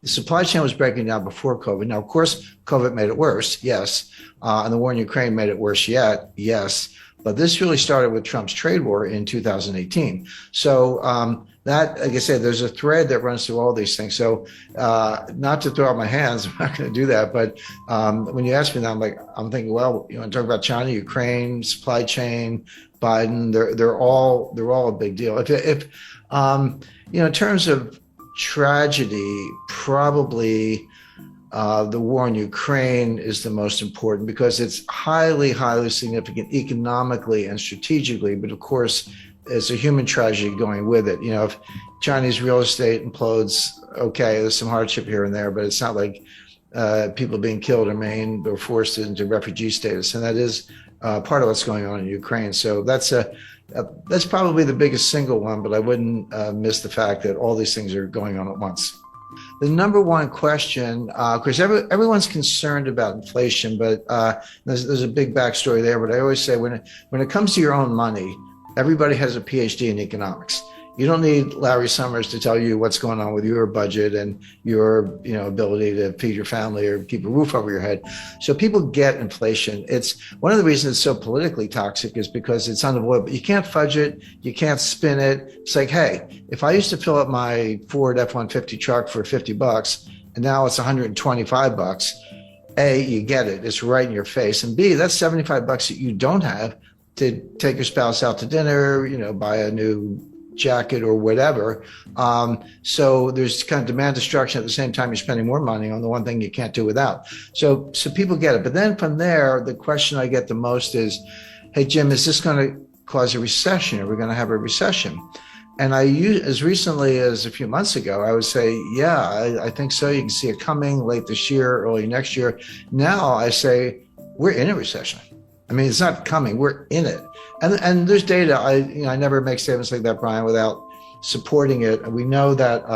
The supply chain was breaking down before COVID. Now, of course, COVID made it worse, yes. And the war in Ukraine made it worse yet, yes. But this really started with Trump's trade war in 2018. So that, like I said, there's a thread that runs through all these things. So not to throw out my hands, I'm not going to do that. But when you ask me that, I'm thinking, well, you want to talk about China, Ukraine, supply chain, Biden, they're all a big deal. If in terms of tragedy, probably the war in Ukraine is the most important because it's highly, highly significant economically and strategically. But of course, it's a human tragedy going with it. If Chinese real estate implodes, okay, there's some hardship here and there, but it's not like people being killed or maimed or forced into refugee status. And that is part of what's going on in Ukraine. So that's probably the biggest single one, but I wouldn't miss the fact that all these things are going on at once. The number one question, because everyone's concerned about inflation, but there's a big backstory there. But I always say when it comes to your own money, everybody has a PhD in economics. You don't need Larry Summers to tell you what's going on with your budget and your ability to feed your family or keep a roof over your head. So people get inflation. It's one of the reasons it's so politically toxic is because it's unavoidable. You can't fudge it. You can't spin it. It's like, hey, if I used to fill up my Ford F-150 truck for $50 and now it's $125, A, you get it. It's right in your face. And B, that's $75 that you don't have to take your spouse out to dinner, buy a new jacket or whatever. So there's kind of demand destruction at the same time you're spending more money on the one thing you can't do without. So people get it. But then from there, the question I get the most is, hey, Jim, is this going to cause a recession? Are we going to have a recession? And as recently as a few months ago, I would say, yeah, I think so. You can see it coming late this year, early next year. Now I say, we're in a recession. I mean, it's not coming, we're in it. And there's data. I never make statements like that, Brian, without supporting it. And we know that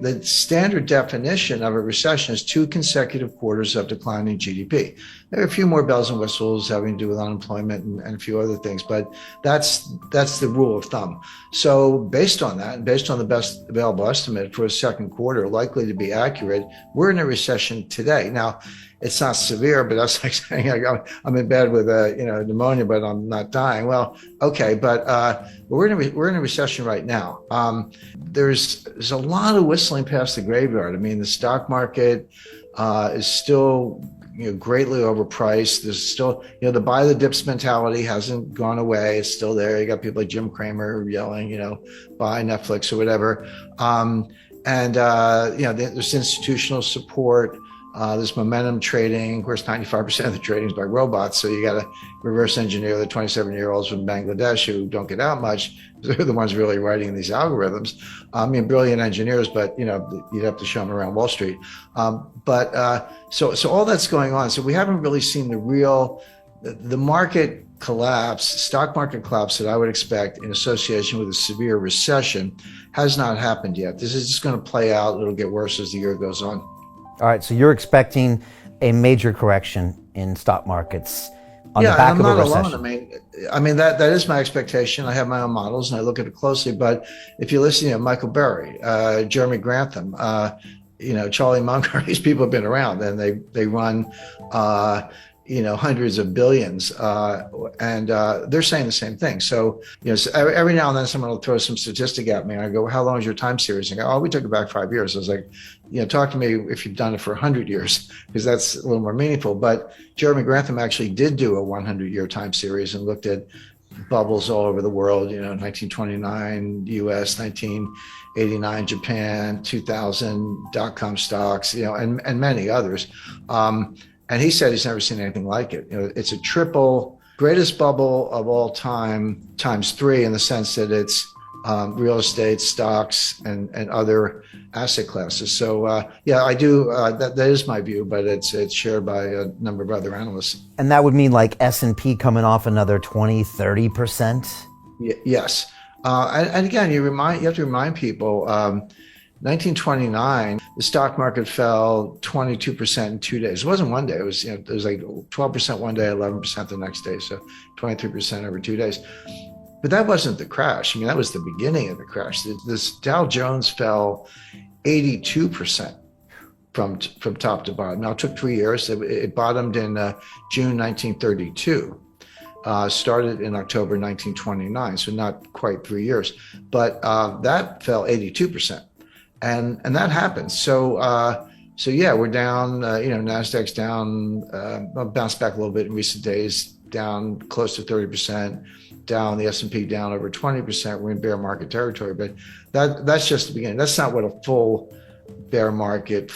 the standard definition of a recession is 2 consecutive quarters of declining GDP. There are a few more bells and whistles having to do with unemployment and a few other things, but that's the rule of thumb. So based on that, and based on the best available estimate for a second quarter, likely to be accurate, we're in a recession today. Now, it's not severe, but that's like saying I'm in bed with pneumonia, but I'm not dying. Well, okay, but we're in a recession right now. There's a lot of whistling past the graveyard. I mean, the stock market is still greatly overpriced. There's still the buy the dips mentality hasn't gone away. It's still there. You got people like Jim Cramer yelling, buy Netflix or whatever. There's institutional support. There's momentum trading. Of course, 95% of the trading is by robots. So you got to reverse engineer the 27-year-olds from Bangladesh who don't get out much. They're the ones really writing these algorithms. Brilliant engineers, but you'd have to show them around Wall Street. So all that's going on. So we haven't really seen the market collapse, stock market collapse that I would expect in association with a severe recession has not happened yet. This is just going to play out. It'll get worse as the year goes on. All right, so you're expecting a major correction in stock markets on the back of a recession. I'm not alone. I mean that is my expectation. I have my own models and I look at it closely. But if you listen to Michael Burry, Jeremy Grantham, Charlie Munger, these people have been around and they run hundreds of billions, and they're saying the same thing. So, every now and then someone will throw some statistic at me and I go, how long is your time series? And I go, we took it back 5 years. I was like, talk to me if you've done it for 100 years, because that's a little more meaningful. But Jeremy Grantham actually did do a 100-year time series and looked at bubbles all over the world, 1929 US, 1989 Japan, 2000 dot-com stocks, and many others. And he said he's never seen anything like it. It's a triple greatest bubble of all time times 3 in the sense that it's real estate, stocks, and other asset classes. So I do. That is my view, but it's shared by a number of other analysts. And that would mean like S&P coming off another 20-30%? Yes. And again, you have to remind people. 1929, the stock market fell 22% in 2 days. It wasn't one day. It was like 12% one day, 11% the next day. So 23% over 2 days. But that wasn't the crash. That was the beginning of the crash. This Dow Jones fell 82%. from top to bottom. Now, it took 3 years. It bottomed in June 1932. Started in October 1929, so not quite 3 years. But that fell 82%. And that happens. So yeah, we're down, NASDAQ's down, bounced back a little bit in recent days, down close to 30%, down the S&P down over 20%. We're in bear market territory, but that's just the beginning. That's not what a full bear market,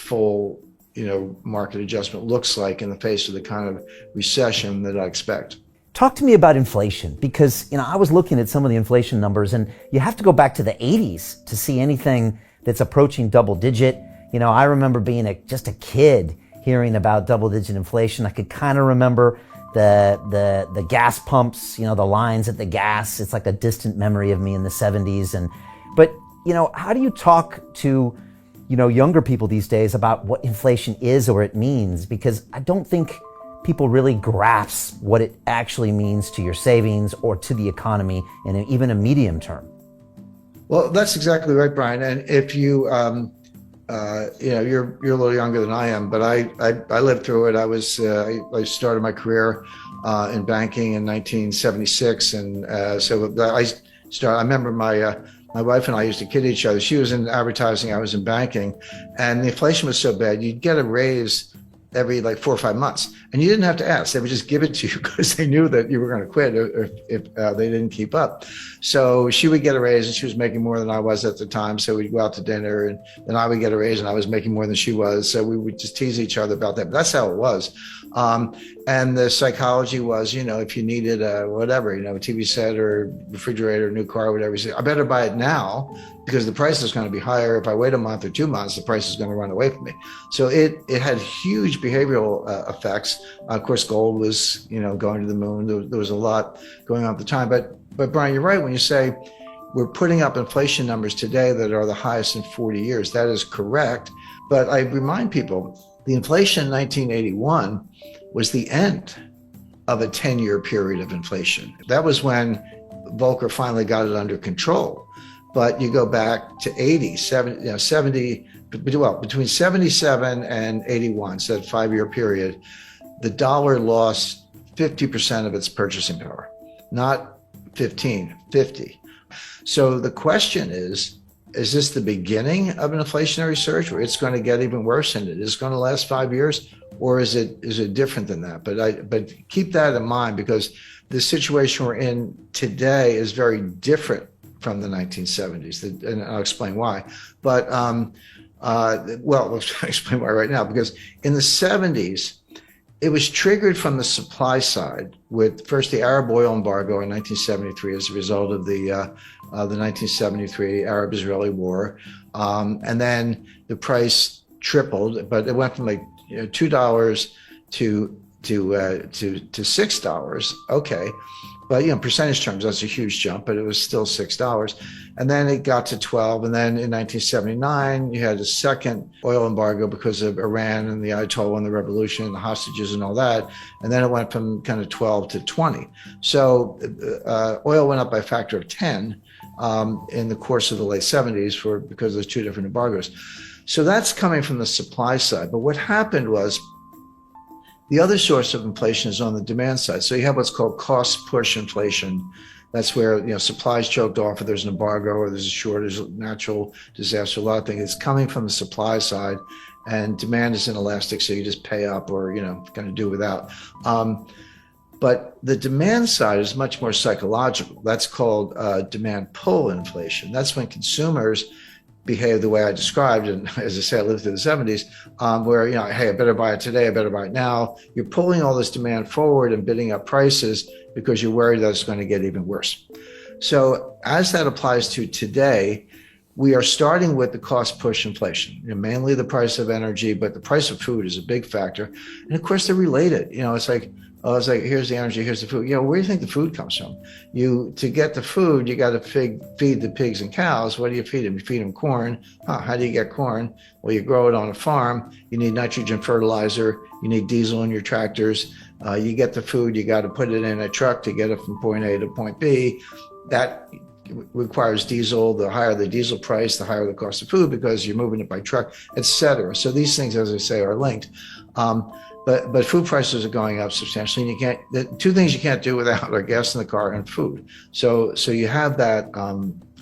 market adjustment looks like in the face of the kind of recession that I expect. Talk to me about inflation, because I was looking at some of the inflation numbers, and you have to go back to the 80s to see anything that's approaching double digit. I remember being just a kid hearing about double digit inflation. I could kind of remember the gas pumps, the lines at the gas. It's like a distant memory of me in the 70s. But how do you talk to younger people these days about what inflation is or it means? Because I don't think people really grasp what it actually means to your savings or to the economy in even a medium term. Well, that's exactly right, Brian. And if you, you're a little younger than I am, but I lived through it. I started my career in banking in 1976, and I remember my wife and I used to kid each other. She was in advertising, I was in banking, and the inflation was so bad, you'd get a raise every 4 or 5 months, and you didn't have to ask. They would just give it to you because they knew that you were going to quit if they didn't keep up. So she would get a raise, and she was making more than I was at the time. So we'd go out to dinner, and then I would get a raise, and I was making more than she was. So we would just tease each other about that. But that's how it was. And the psychology was, if you needed a TV set or refrigerator, new car, whatever, you say, I better buy it now because the price is going to be higher. If I wait a month or 2 months, the price is going to run away from me. So it had huge behavioral effects. Of course, gold was, going to the moon. There was a lot going on at the time. But Brian, you're right when you say we're putting up inflation numbers today that are the highest in 40 years. That is correct. But I remind people, the inflation in 1981 was the end of a 10-year period of inflation. That was when Volcker finally got it under control. But you go back to 70, between 77 and 81, so that 5-year period, the dollar lost 50% of its purchasing power, not 15, 50. So the question is this the beginning of an inflationary surge where it's going to get even worse and it is going to last 5 years? Or is it different than that? But keep that in mind, because the situation we're in today is very different from the 1970s, and I'll explain why. But I'll explain why right now, because in the 70s, it was triggered from the supply side with first the Arab oil embargo in 1973 as a result of the 1973 Arab-Israeli war, and then the price tripled, but it went from $2 to $6. Okay. But percentage terms, that's a huge jump, but it was still $6. And then it got to 12. And then in 1979, you had a second oil embargo because of Iran and the Ayatollah and the revolution and the hostages and all that. And then it went from kind of 12 to 20. So oil went up by a factor of 10 in the course of the late 70s because there's two different embargoes. So that's coming from the supply side. But what happened was, the other source of inflation is on the demand side. So you have what's called cost push inflation. That's where supplies choked off, or there's an embargo, or there's a shortage, natural disaster, a lot of things. It's coming from the supply side, and demand is inelastic, so you just pay up or kind of do without. But the demand side is much more psychological. That's called demand pull inflation. That's when consumers behave the way I described, and as I say, I lived through the 70s, where hey, I better buy it today, I better buy it now. You're pulling all this demand forward and bidding up prices because you're worried that it's going to get even worse. So as that applies to today, we are starting with the cost push inflation, mainly the price of energy, but the price of food is a big factor, and of course they're related. It's like here's the energy, here's the food. Where do you think the food comes from? To get the food, you got to feed the pigs and cows. What do you feed them? You feed them corn. How do you get corn? Well, you grow it on a farm. You need nitrogen fertilizer. You need diesel in your tractors. You get the food. You got to put it in a truck to get it from point A to point B. That requires diesel. The higher the diesel price, the higher the cost of food because you're moving it by truck, et cetera. So these things, as I say, are linked. But food prices are going up substantially, and you can't. The two things you can't do without are gas in the car and food. So you have that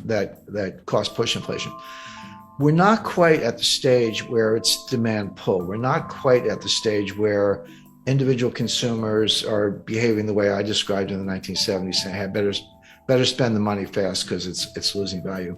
that cost push inflation. We're not quite at the stage where it's demand pull. We're not quite at the stage where individual consumers are behaving the way I described in the 1970s, saying, "Hey, better spend the money fast because it's losing value."